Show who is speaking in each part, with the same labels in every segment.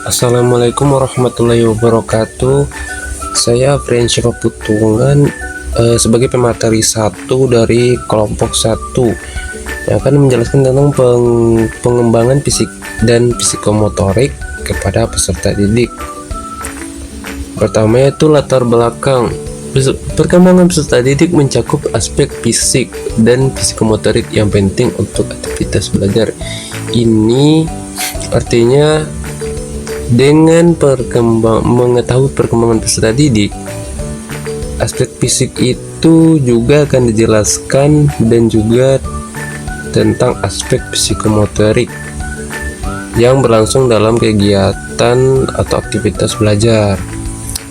Speaker 1: Assalamualaikum warahmatullahi wabarakatuh. Saya Friendship Putungan sebagai pemateri satu dari kelompok satu yang akan menjelaskan tentang pengembangan fisik dan psikomotorik kepada peserta didik. Pertama yaitu latar belakang. Perkembangan peserta didik mencakup aspek fisik dan psikomotorik yang penting untuk aktivitas belajar. Ini artinya dengan mengetahui perkembangan peserta didik, aspek fisik itu juga akan dijelaskan dan juga tentang aspek psikomotorik yang berlangsung dalam kegiatan atau aktivitas belajar.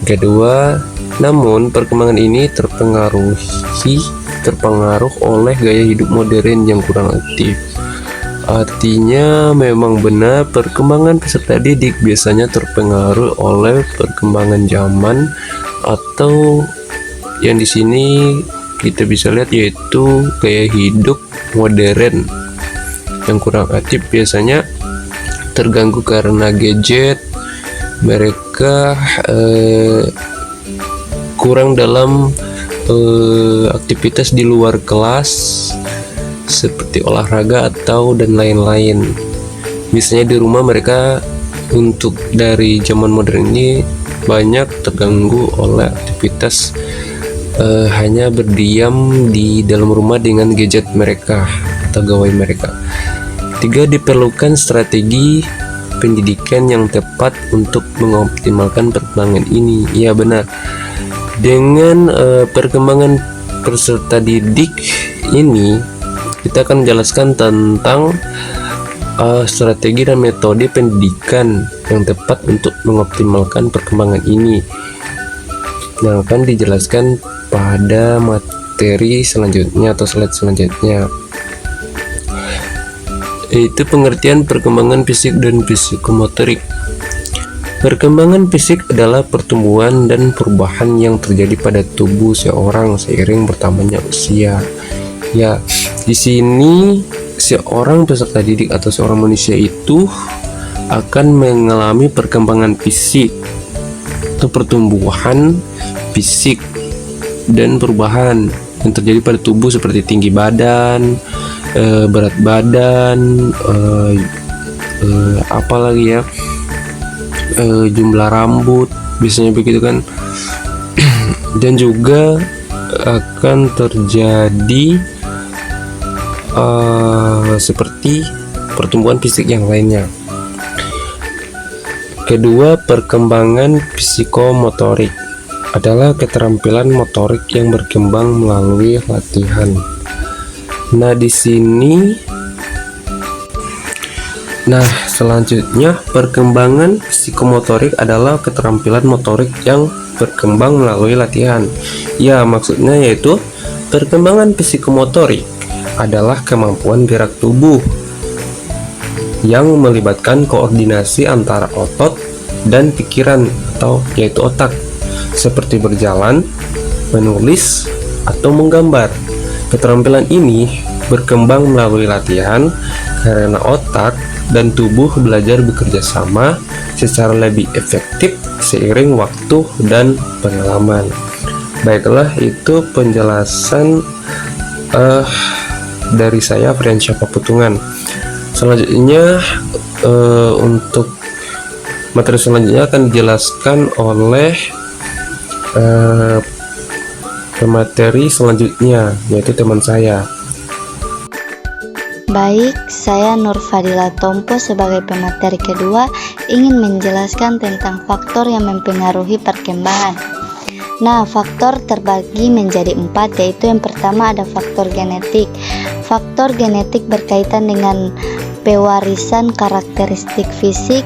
Speaker 1: Kedua, namun perkembangan ini terpengaruh oleh gaya hidup modern yang kurang aktif. Artinya memang benar perkembangan peserta didik biasanya terpengaruh oleh perkembangan zaman atau yang di sini kita bisa lihat yaitu gaya hidup modern yang kurang aktif, biasanya terganggu karena gadget. Mereka kurang dalam aktivitas di luar kelas seperti olahraga atau dan lain-lain. Misalnya di rumah mereka untuk dari zaman modern ini banyak terganggu oleh aktivitas hanya berdiam di dalam rumah dengan gadget mereka atau gawai mereka. Tiga, diperlukan strategi pendidikan yang tepat untuk mengoptimalkan perkembangan ini. Ya benar, dengan perkembangan peserta didik ini kita akan menjelaskan tentang strategi dan metode pendidikan yang tepat untuk mengoptimalkan perkembangan ini yang akan dijelaskan pada materi selanjutnya atau slide selanjutnya, yaitu pengertian perkembangan fisik dan psikomotorik. Perkembangan fisik adalah pertumbuhan dan perubahan yang terjadi pada tubuh seorang seiring bertambahnya usia. Ya, di sini seorang peserta didik atau seorang manusia itu akan mengalami perkembangan fisik atau pertumbuhan fisik dan perubahan yang terjadi pada tubuh seperti tinggi badan, berat badan, apalagi ya, jumlah rambut, biasanya begitu kan. Dan juga akan terjadi seperti pertumbuhan fisik yang lainnya. Kedua, perkembangan psikomotorik adalah keterampilan motorik yang berkembang melalui latihan. Selanjutnya perkembangan psikomotorik adalah keterampilan motorik yang berkembang melalui latihan. Ya, maksudnya yaitu perkembangan psikomotorik adalah kemampuan gerak tubuh yang melibatkan koordinasi antara otot dan pikiran atau yaitu otak, seperti berjalan, menulis, atau menggambar. Keterampilan ini berkembang melalui latihan karena otak dan tubuh belajar bekerja sama secara lebih efektif seiring waktu dan pengalaman. Baiklah, itu penjelasan dari saya, Friendship Putungan. Selanjutnya untuk materi selanjutnya akan dijelaskan oleh pemateri selanjutnya, yaitu teman saya.
Speaker 2: Baik, saya Nur Fadila Tompo sebagai pemateri kedua ingin menjelaskan tentang faktor yang mempengaruhi perkembangan. Nah, faktor terbagi menjadi 4, yaitu yang pertama ada faktor genetik. Faktor genetik berkaitan dengan pewarisan karakteristik fisik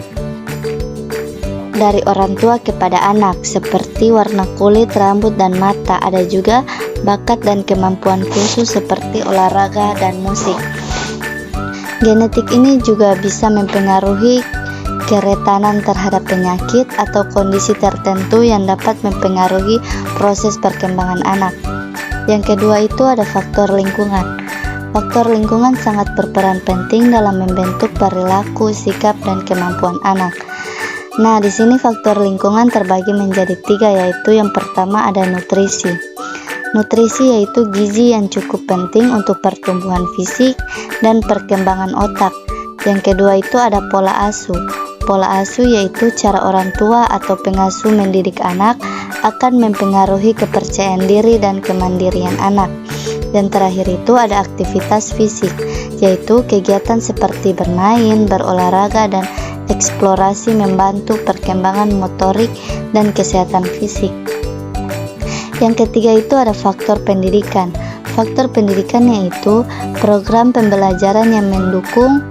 Speaker 2: dari orang tua kepada anak, seperti warna kulit, rambut, dan mata. Ada juga bakat dan kemampuan khusus seperti olahraga dan musik. Genetik ini juga bisa mempengaruhi kerentanan terhadap penyakit atau kondisi tertentu yang dapat mempengaruhi proses perkembangan anak. Yang kedua itu ada faktor lingkungan. Faktor lingkungan sangat berperan penting dalam membentuk perilaku, sikap, dan kemampuan anak. Nah, di sini faktor lingkungan terbagi menjadi 3, yaitu yang pertama ada nutrisi. Nutrisi yaitu gizi yang cukup penting untuk pertumbuhan fisik dan perkembangan otak. Yang kedua itu ada pola asuh. Pola asuh yaitu cara orang tua atau pengasuh mendidik anak akan mempengaruhi kepercayaan diri dan kemandirian anak. Dan terakhir itu ada aktivitas fisik, yaitu kegiatan seperti bermain, berolahraga, dan eksplorasi membantu perkembangan motorik dan kesehatan fisik. Yang ketiga itu ada faktor pendidikan. Faktor pendidikan yaitu program pembelajaran yang mendukung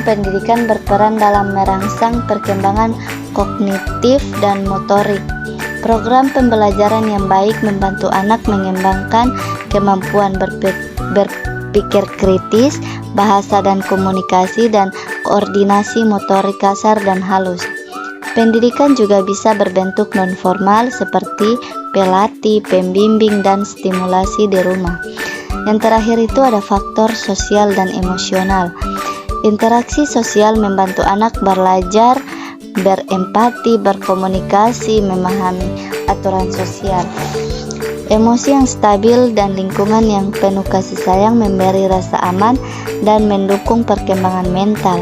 Speaker 2: pendidikan berperan dalam merangsang perkembangan kognitif dan motorik. Program pembelajaran yang baik membantu anak mengembangkan kemampuan berpikir kritis, bahasa dan komunikasi, dan koordinasi motorik kasar dan halus. Pendidikan juga bisa berbentuk non-formal seperti pelatih, pembimbing, dan stimulasi di rumah. Yang terakhir itu ada faktor sosial dan emosional. Interaksi sosial membantu anak belajar, berempati, berkomunikasi, memahami aturan sosial. Emosi yang stabil dan lingkungan yang penuh kasih sayang memberi rasa aman dan mendukung perkembangan mental,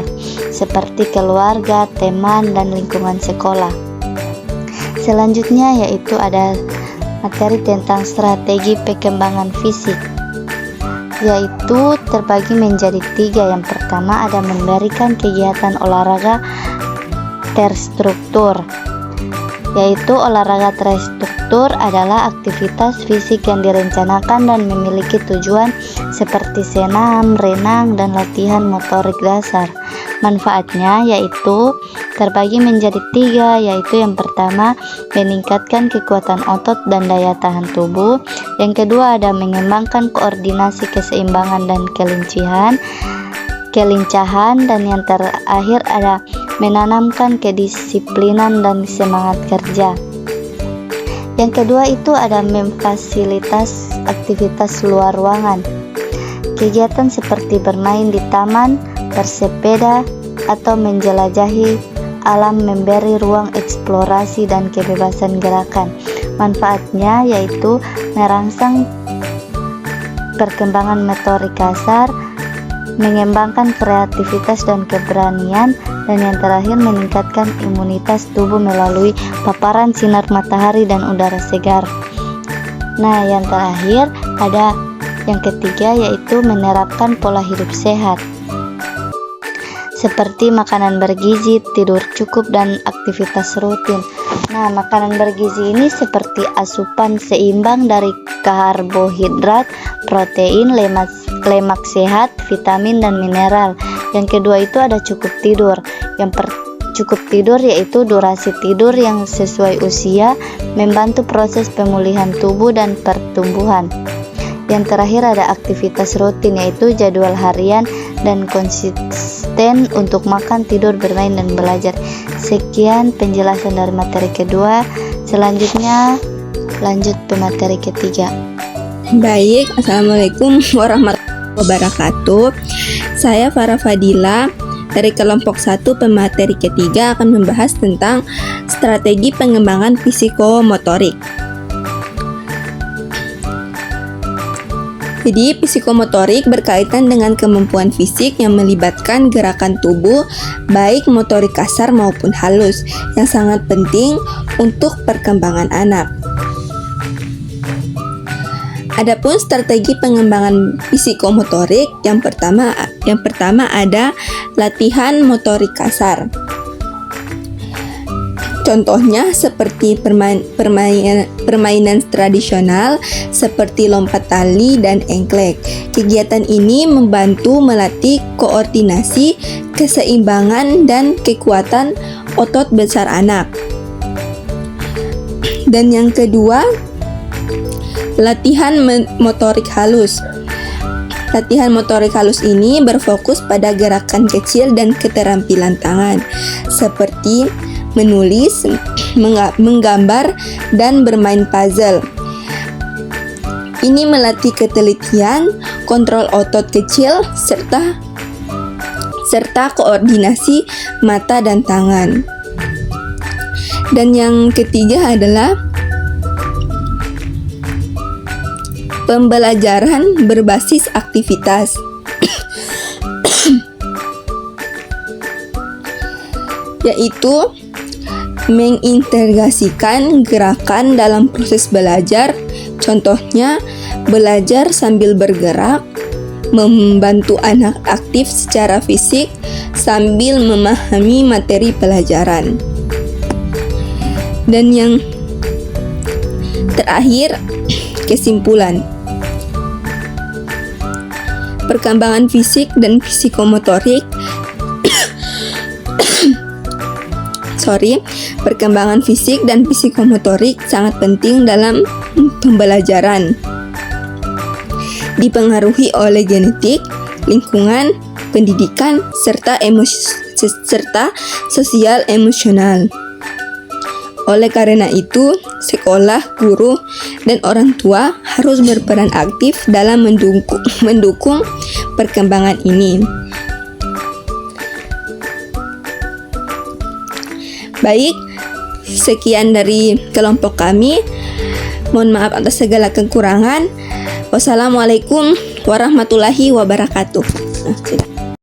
Speaker 2: seperti keluarga, teman, dan lingkungan sekolah. Selanjutnya yaitu ada materi tentang strategi perkembangan fisik, yaitu terbagi menjadi 3. Yang pertama ada memberikan kegiatan olahraga terstruktur, yaitu olahraga terstruktur adalah aktivitas fisik yang direncanakan dan memiliki tujuan seperti senam, renang, dan latihan motorik dasar. Manfaatnya yaitu terbagi menjadi 3, yaitu yang pertama meningkatkan kekuatan otot dan daya tahan tubuh. Yang kedua ada mengembangkan koordinasi, keseimbangan, dan kelincahan, dan yang terakhir ada menanamkan kedisiplinan dan semangat kerja. Yang kedua itu ada memfasilitas aktivitas luar ruangan. Kegiatan seperti bermain di taman, bersepeda, atau menjelajahi alam memberi ruang eksplorasi dan kebebasan gerakan. Manfaatnya yaitu merangsang perkembangan motorik kasar, mengembangkan kreativitas dan keberanian, dan yang terakhir meningkatkan imunitas tubuh melalui paparan sinar matahari dan udara segar. Nah, yang terakhir ada yang ketiga yaitu menerapkan pola hidup sehat, seperti makanan bergizi, tidur cukup, dan aktivitas rutin. Nah, makanan bergizi ini seperti asupan seimbang dari karbohidrat, protein, lemak sehat, vitamin, dan mineral. Yang kedua itu ada cukup tidur. Cukup tidur yaitu durasi tidur yang sesuai usia, membantu proses pemulihan tubuh dan pertumbuhan. Yang terakhir ada aktivitas rutin, yaitu jadwal harian dan konsisten untuk makan, tidur, bermain, dan belajar. Sekian penjelasan dari materi kedua. Selanjutnya lanjut ke materi ketiga.
Speaker 3: Baik, Assalamualaikum warahmatullahi wabarakatuh. Saya Farah Fadila dari kelompok 1 pemateri ketiga akan membahas tentang strategi pengembangan psikomotorik. Jadi, psikomotorik berkaitan dengan kemampuan fisik yang melibatkan gerakan tubuh, baik motorik kasar maupun halus, yang sangat penting untuk perkembangan anak. Adapun strategi pengembangan psikomotorik, yang pertama ada latihan motorik kasar. Contohnya seperti permainan tradisional seperti lompat tali dan engklek. Kegiatan ini membantu melatih koordinasi, keseimbangan, dan kekuatan otot besar anak. Dan yang kedua, latihan motorik halus. Latihan motorik halus ini berfokus pada gerakan kecil dan keterampilan tangan, seperti menulis, menggambar, dan bermain puzzle. Ini melatih ketelitian, kontrol otot kecil, serta serta koordinasi mata dan tangan. Dan yang ketiga adalah pembelajaran berbasis aktivitas. Yaitu mengintegrasikan gerakan dalam proses belajar. Contohnya, belajar sambil bergerak, membantu anak aktif secara fisik sambil memahami materi pelajaran. Dan yang terakhir, kesimpulan. Perkembangan fisik dan psikomotorik perkembangan fisik dan psikomotorik sangat penting dalam pembelajaran. Dipengaruhi oleh genetik, lingkungan, pendidikan, serta sosial emosional. Oleh karena itu, sekolah, guru, dan orang tua harus berperan aktif dalam mendukung perkembangan ini. Baik, sekian dari kelompok kami. Mohon maaf atas segala kekurangan. Wassalamualaikum warahmatullahi wabarakatuh.